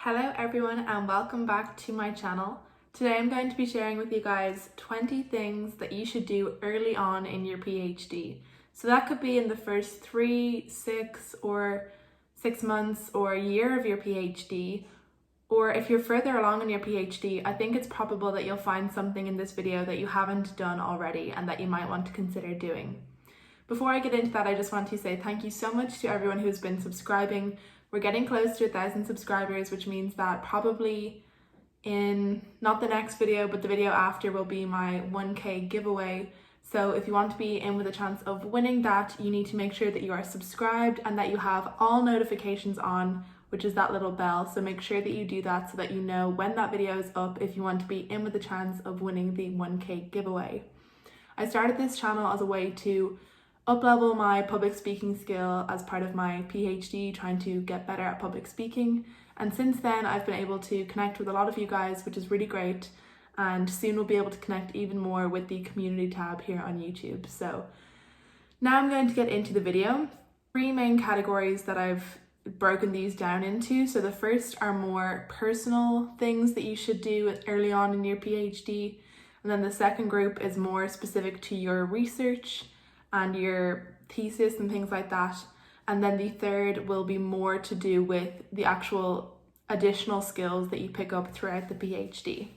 Hello everyone and welcome back to my channel. Today I'm going to be sharing with you guys 20 things that you should do early on in your PhD. So that could be in the first 3, 6 or 6 months or a year of your PhD. Or if you're further along in your PhD, I think it's probable that you'll find something in this video that you haven't done already and that you might want to consider doing. Before I get into that, I just want to say thank you so much to everyone who's been subscribing. We're getting close to 1,000 subscribers, which means that probably in not the next video, but the video after will be my 1K giveaway. So if you want to be in with a chance of winning that, you need to make sure that you are subscribed and that you have all notifications on, which is that little bell. So make sure that you do that so that you know when that video is up if you want to be in with a chance of winning the 1K giveaway. I started this channel as a way to up-level my public speaking skill as part of my PhD, trying to get better at public speaking. And since then, I've been able to connect with a lot of you guys, which is really great. And soon we'll be able to connect even more with the community tab here on YouTube. So now I'm going to get into the video. 3 main categories that I've broken these down into. So the first are more personal things that you should do early on in your PhD. And then the second group is more specific to your research and your thesis and things like that. And then the third will be more to do with the actual additional skills that you pick up throughout the PhD.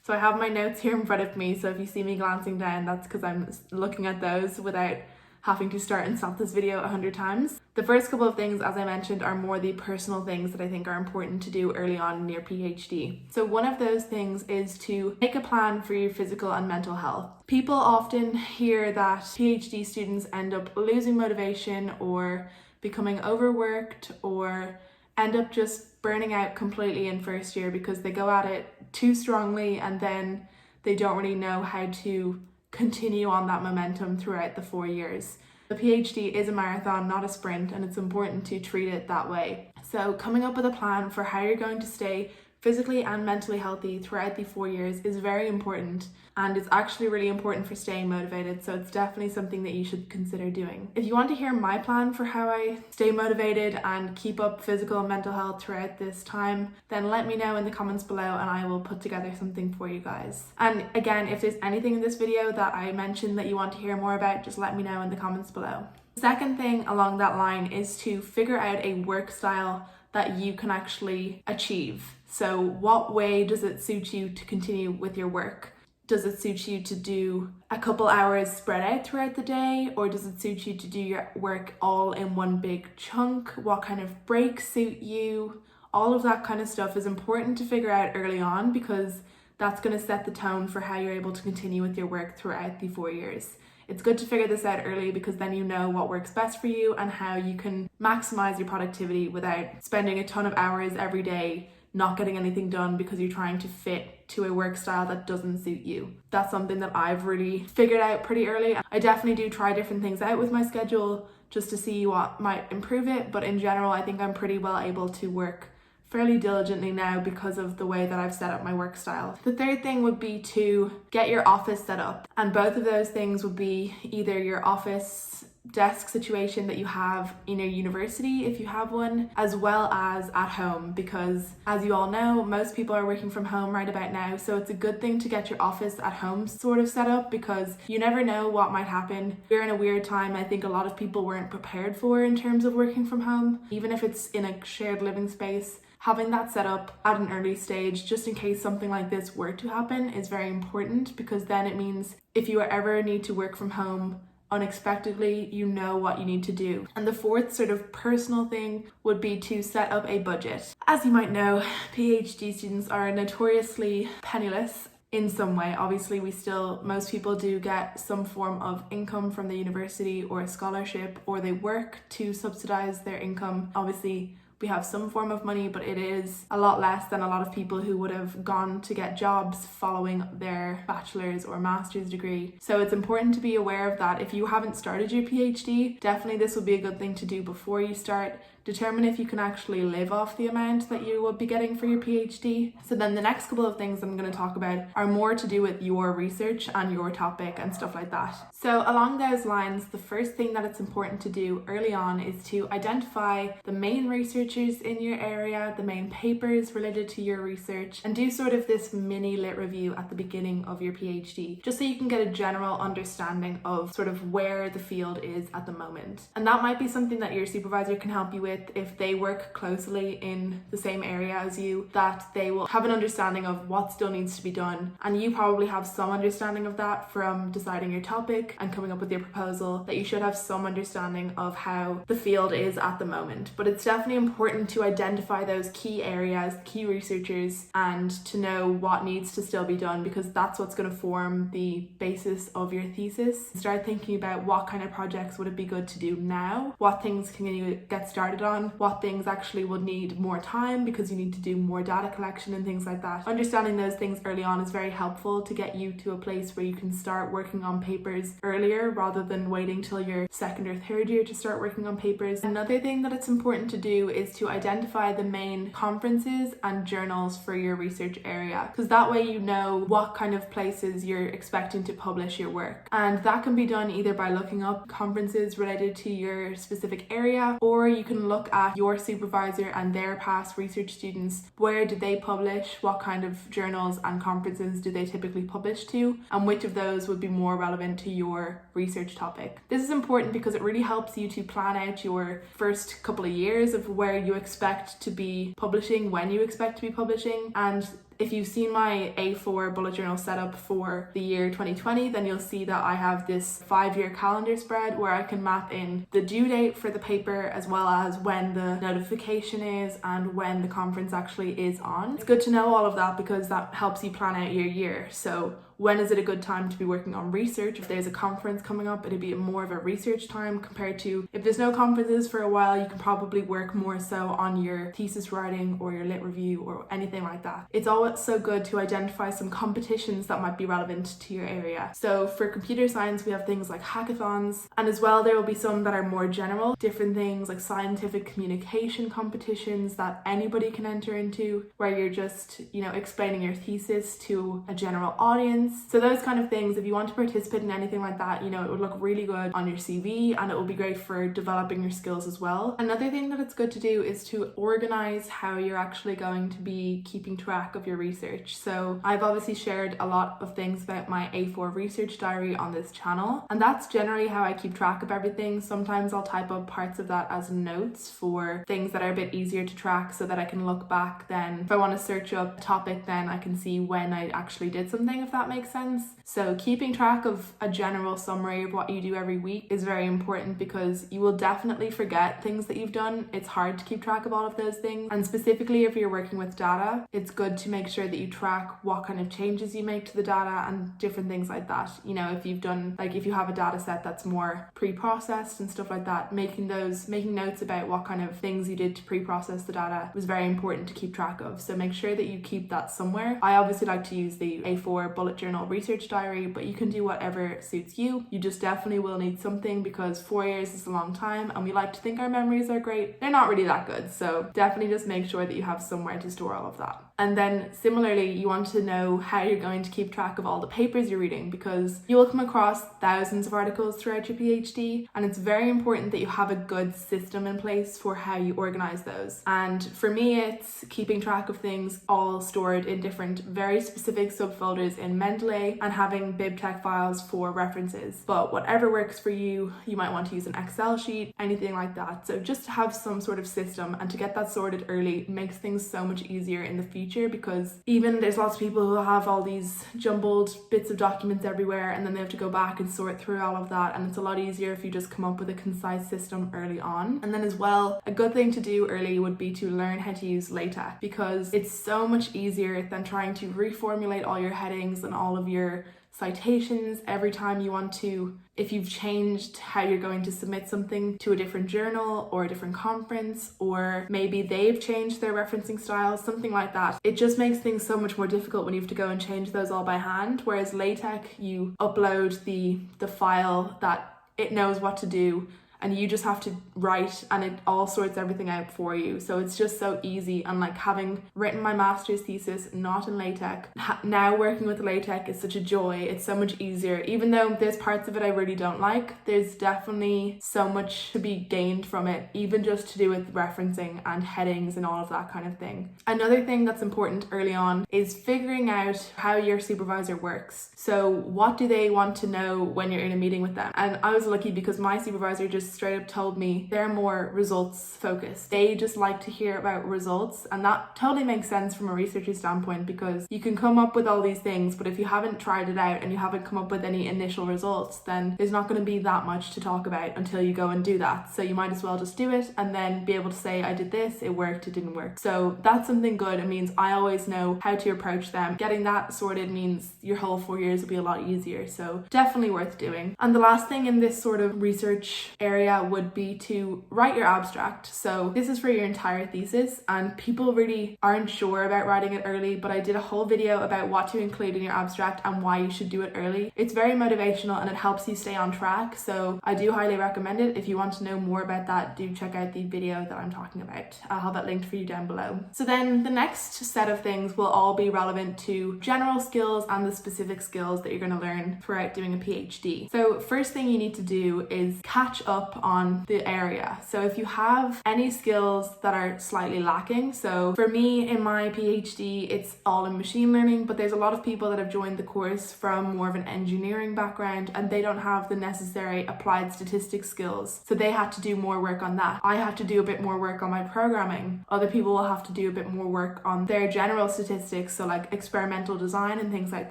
So I have my notes here in front of me, so if you see me glancing down, that's because I'm looking at those without having to start and stop this video 100 times. The first couple of things, as I mentioned, are more the personal things that I think are important to do early on in your PhD. So one of those things is to make a plan for your physical and mental health. People often hear that PhD students end up losing motivation or becoming overworked or end up just burning out completely in first year because they go at it too strongly and then they don't really know how to continue on that momentum throughout the 4 years. The PhD is a marathon, not a sprint, and it's important to treat it that way. So coming up with a plan for how you're going to stay physically and mentally healthy throughout the 4 years is very important, and it's actually really important for staying motivated, so it's definitely something that you should consider doing. If you want to hear my plan for how I stay motivated and keep up physical and mental health throughout this time, then let me know in the comments below and I will put together something for you guys. And again, if there's anything in this video that I mentioned that you want to hear more about, just let me know in the comments below. The second thing along that line is to figure out a work style that you can actually achieve. So what way does it suit you to continue with your work? Does it suit you to do a couple hours spread out throughout the day, or does it suit you to do your work all in one big chunk? What kind of breaks suit you? All of that kind of stuff is important to figure out early on because that's going to set the tone for how you're able to continue with your work throughout the 4 years. It's good to figure this out early because then you know what works best for you and how you can maximize your productivity without spending a ton of hours every day not getting anything done because you're trying to fit to a work style that doesn't suit you. That's something that I've really figured out pretty early. I definitely do try different things out with my schedule just to see what might improve it, but in general I think I'm pretty well able to work fairly diligently now because of the way that I've set up my work style. The third thing would be to get your office set up, and both of those things would be either your office desk situation that you have in your university if you have one, as well as at home, because as you all know, most people are working from home right about now, so it's a good thing to get your office at home sort of set up because you never know what might happen. We're in a weird time I think a lot of people weren't prepared for in terms of working from home. Even if it's in a shared living space, having that set up at an early stage just in case something like this were to happen is very important, because then it means if you ever need to work from home unexpectedly, you know what you need to do. And the fourth sort of personal thing would be to set up a budget. As you might know, PhD students are notoriously penniless in some way. Obviously, most people do get some form of income from the university or a scholarship, or they work to subsidize their income. Obviously, we have some form of money, but it is a lot less than a lot of people who would have gone to get jobs following their bachelor's or master's degree. So it's important to be aware of that. If you haven't started your PhD, definitely this would be a good thing to do before you start. Determine if you can actually live off the amount that you would be getting for your PhD. So then the next couple of things I'm going to talk about are more to do with your research and your topic and stuff like that. So along those lines, the first thing that it's important to do early on is to identify the main research researchers in your area, the main papers related to your research, and do sort of this mini lit review at the beginning of your PhD, just so you can get a general understanding of sort of where the field is at the moment. And that might be something that your supervisor can help you with if they work closely in the same area as you, that they will have an understanding of what still needs to be done. And you probably have some understanding of that from deciding your topic and coming up with your proposal, that you should have some understanding of how the field is at the moment. But it's definitely important to identify those key areas, key researchers, and to know what needs to still be done, because that's what's going to form the basis of your thesis. Start thinking about what kind of projects would it be good to do now, what things can you get started on, what things actually would need more time because you need to do more data collection and things like that. Understanding those things early on is very helpful to get you to a place where you can start working on papers earlier rather than waiting till your second or third year to start working on papers. Another thing that it's important to do is to identify the main conferences and journals for your research area, because that way you know what kind of places you're expecting to publish your work. And that can be done either by looking up conferences related to your specific area, or you can look at your supervisor and their past research students. Where did they publish? What kind of journals and conferences do they typically publish to? And which of those would be more relevant to your research topic? This is important because it really helps you to plan out your first couple of years of where you expect to be publishing, when you expect to be publishing. And if you've seen my A4 bullet journal setup for the year 2020, then you'll see that I have this 5-year calendar spread where I can map in the due date for the paper as well as when the notification is and when the conference actually is on. It's good to know all of that because that helps you plan out your year. So when is it a good time to be working on research? If there's a conference coming up, it'd be more of a research time compared to if there's no conferences for a while, you can probably work more so on your thesis writing or your lit review or anything like that. It's always so good to identify some competitions that might be relevant to your area. So for computer science, we have things like hackathons, and as well there will be some that are more general, different things like scientific communication competitions that anybody can enter into, where you're just, explaining your thesis to a general audience. So those kind of things, if you want to participate in anything like that, it would look really good on your CV and it will be great for developing your skills as well. Another thing that it's good to do is to organize how you're actually going to be keeping track of your research. So I've obviously shared a lot of things about my A4 research diary on this channel, and that's generally how I keep track of everything. Sometimes I'll type up parts of that as notes for things that are a bit easier to track so that I can look back then. If I want to search up a topic, then I can see when I actually did something, if that makes sense. So keeping track of a general summary of what you do every week is very important because you will definitely forget things that you've done. It's hard to keep track of all of those things, and specifically if you're working with data, it's good to make sure that you track what kind of changes you make to the data and different things like that. If you've done, if you have a data set that's more pre-processed and stuff like that, making notes about what kind of things you did to pre-process the data was very important to keep track of. So make sure that you keep that somewhere. I obviously like to use the A4 bullet journal research diary, but you can do whatever suits you. You just definitely will need something because 4 years is a long time and we like to think our memories are great. They're not really that good. So definitely just make sure that you have somewhere to store all of that. And then similarly, you want to know how you're going to keep track of all the papers you're reading, because you will come across thousands of articles throughout your PhD, and it's very important that you have a good system in place for how you organize those. And for me, it's keeping track of things all stored in different very specific subfolders in Mendeley and having BibTeX files for references. But whatever works for you, you might want to use an Excel sheet, anything like that. So just to have some sort of system and to get that sorted early makes things so much easier in the future, because even there's lots of people who have all these jumbled bits of documents everywhere and then they have to go back and sort through all of that, and it's a lot easier if you just come up with a concise system early on. And then as well, a good thing to do early would be to learn how to use latex, because it's so much easier than trying to reformulate all your headings and all of your citations every time you want to. If you've changed how you're going to submit something to a different journal or a different conference, or maybe they've changed their referencing style, something like that, it just makes things so much more difficult when you have to go and change those all by hand. Whereas latex, you upload the file that it knows what to do, and you just have to write and it all sorts everything out for you. So it's just so easy. And like, having written my master's thesis not in LaTeX, now working with LaTeX is such a joy. It's so much easier. Even though there's parts of it I really don't like, there's definitely so much to be gained from it, even just to do with referencing and headings and all of that kind of thing. Another thing that's important early on is figuring out how your supervisor works. So what do they want to know when you're in a meeting with them? And I was lucky because my supervisor just straight up told me they're more results focused. They just like to hear about results, and that totally makes sense from a researcher standpoint, because you can come up with all these things, but if you haven't tried it out and you haven't come up with any initial results, then there's not going to be that much to talk about until you go and do that. So you might as well just do it and then be able to say, I did this, it worked, it didn't work. So that's something good. It means I always know how to approach them. Getting that sorted means your whole 4 years will be a lot easier. So definitely worth doing. And the last thing in this sort of research area would be to write your abstract. So this is for your entire thesis, and people really aren't sure about writing it early, but I did a whole video about what to include in your abstract and why you should do it early. It's very motivational and it helps you stay on track. So I do highly recommend it. If you want to know more about that, do check out the video that I'm talking about. I'll have that linked for you down below. So then the next set of things will all be relevant to general skills and the specific skills that you're going to learn throughout doing a PhD. So first thing you need to do is catch up on the area. So if you have any skills that are slightly lacking, so for me in my PhD, it's all in machine learning, but there's a lot of people that have joined the course from more of an engineering background and they don't have the necessary applied statistics skills. So they had to do more work on that. I had to do a bit more work on my programming. Other people will have to do a bit more work on their general statistics, so like experimental design and things like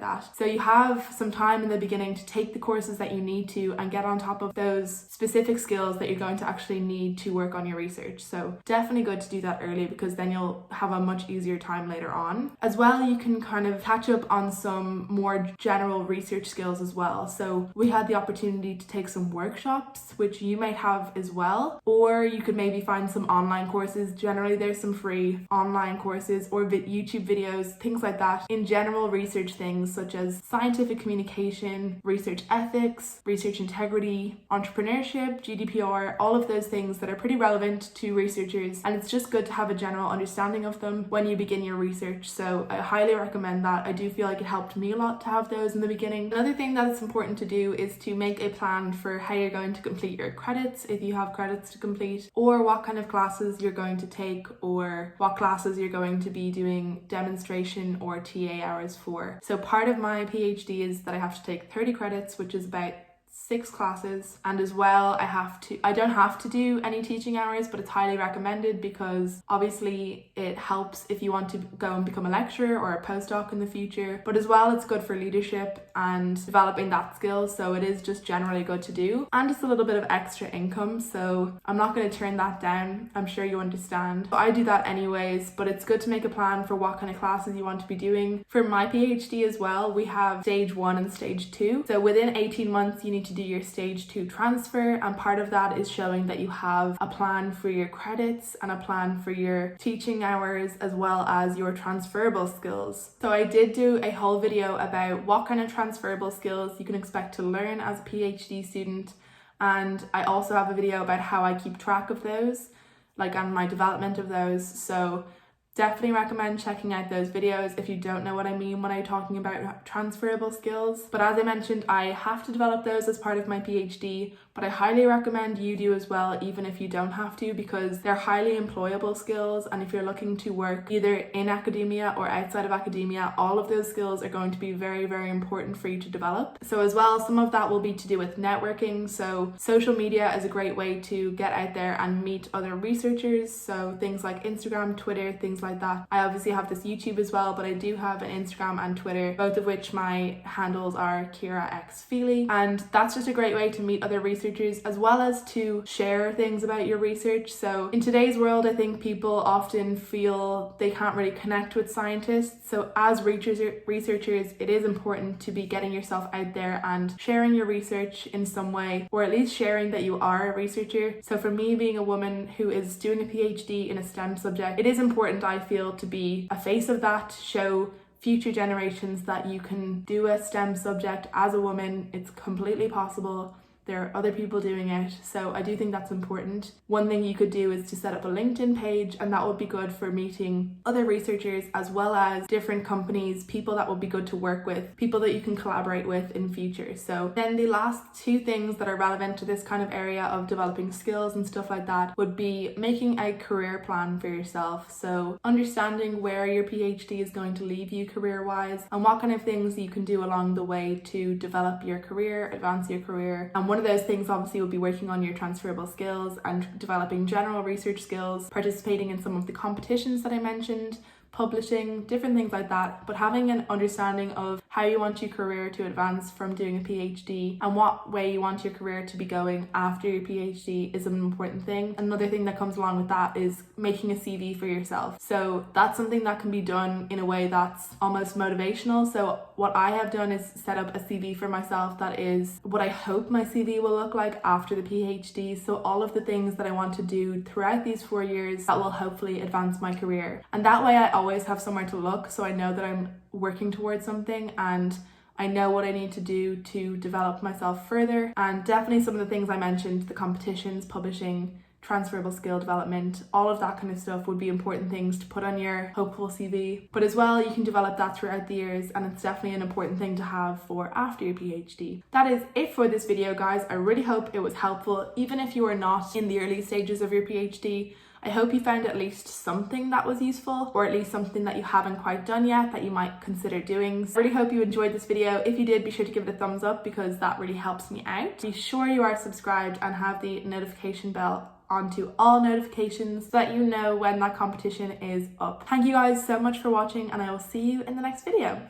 that. So you have some time in the beginning to take the courses that you need to and get on top of those specific skills that you're going to actually need to work on your research. So definitely good to do that early, because then you'll have a much easier time later on. As well, you can kind of catch up on some more general research skills as well. So we had the opportunity to take some workshops, which you might have as well, or you could maybe find some online courses. Generally there's some free online courses or YouTube videos, things like that, in general research things such as scientific communication, research ethics, research integrity, entrepreneurship, GDPR, all of those things that are pretty relevant to researchers, and it's just good to have a general understanding of them when you begin your research. So I highly recommend that. I do feel like it helped me a lot to have those in the beginning. Another thing that is important to do is to make a plan for how you're going to complete your credits, if you have credits to complete, or what kind of classes you're going to take, or what classes you're going to be doing demonstration or TA hours for. So part of my PhD is that I have to take 30 credits, which is about 6 classes, and as well I don't have to do any teaching hours, but it's highly recommended because obviously it helps if you want to go and become a lecturer or a postdoc in the future, but as well it's good for leadership and developing that skill. So it is just generally good to do, and it's a little bit of extra income, so I'm not going to turn that down. I'm sure you understand. I do that anyways, but it's good to make a plan for what kind of classes you want to be doing. For my PhD as well, we have stage 1 and stage 2. So within 18 months you need to do your stage 2 transfer, and part of that is showing that you have a plan for your credits and a plan for your teaching hours as well as your transferable skills. So I did do a whole video about what kind of transferable skills you can expect to learn as a PhD student, and I also have a video about how I keep track of those, like on my development of those. So definitely recommend checking out those videos if you don't know what I mean when I'm talking about transferable skills. But as I mentioned, I have to develop those as part of my PhD, but I highly recommend you do as well, even if you don't have to, because they're highly employable skills, and if you're looking to work either in academia or outside of academia, all of those skills are going to be very, very important for you to develop. So as well, some of that will be to do with networking. So social media is a great way to get out there and meet other researchers. So things like Instagram, Twitter, things like that. I obviously have this YouTube as well, but I do have an Instagram and Twitter, both of which my handles are Ciara X Feely, and that's just a great way to meet other researchers as well as to share things about your research. So in today's world, I think people often feel they can't really connect with scientists. So as researchers, it is important to be getting yourself out there and sharing your research in some way, or at least sharing that you are a researcher. So for me, being a woman who is doing a PhD in a STEM subject, it is important, I feel, to be a face of that, to show future generations that you can do a STEM subject as a woman. It's completely possible. there are other people doing it. So I do think that's important. One thing you could do is to set up a LinkedIn page, and that would be good for meeting other researchers as well as different companies, people that would be good to work with, people that you can collaborate with in future. So then the last two things that are relevant to this kind of area of developing skills and stuff like that would be making a career plan for yourself. So understanding where your PhD is going to leave you career-wise and what kind of things you can do along the way to develop your career, advance your career. And one of those things obviously would be working on your transferable skills and developing general research skills, participating in some of the competitions that I mentioned, publishing, different things like that, but having an understanding of how you want your career to advance from doing a PhD and what way you want your career to be going after your PhD is an important thing. Another thing that comes along with that is making a CV for yourself. So that's something that can be done in a way that's almost motivational. So what I have done is set up a CV for myself that is what I hope my CV will look like after the PhD. So all of the things that I want to do throughout these 4 years that will hopefully advance my career. And that way I always have somewhere to look, so I know that I'm working towards something and I know what I need to do to develop myself further. And definitely some of the things I mentioned, the competitions, publishing, transferable skill development, all of that kind of stuff would be important things to put on your hopeful CV. But as well, you can develop that throughout the years, and it's definitely an important thing to have for after your PhD. That is it for this video, guys. I really hope it was helpful, even if you are not in the early stages of your PhD. I hope you found at least something that was useful, or at least something that you haven't quite done yet that you might consider doing. So I really hope you enjoyed this video. If you did, be sure to give it a thumbs up because that really helps me out. Be sure you are subscribed and have the notification bell onto all notifications so that you know when that competition is up. Thank you guys so much for watching, and I will see you in the next video.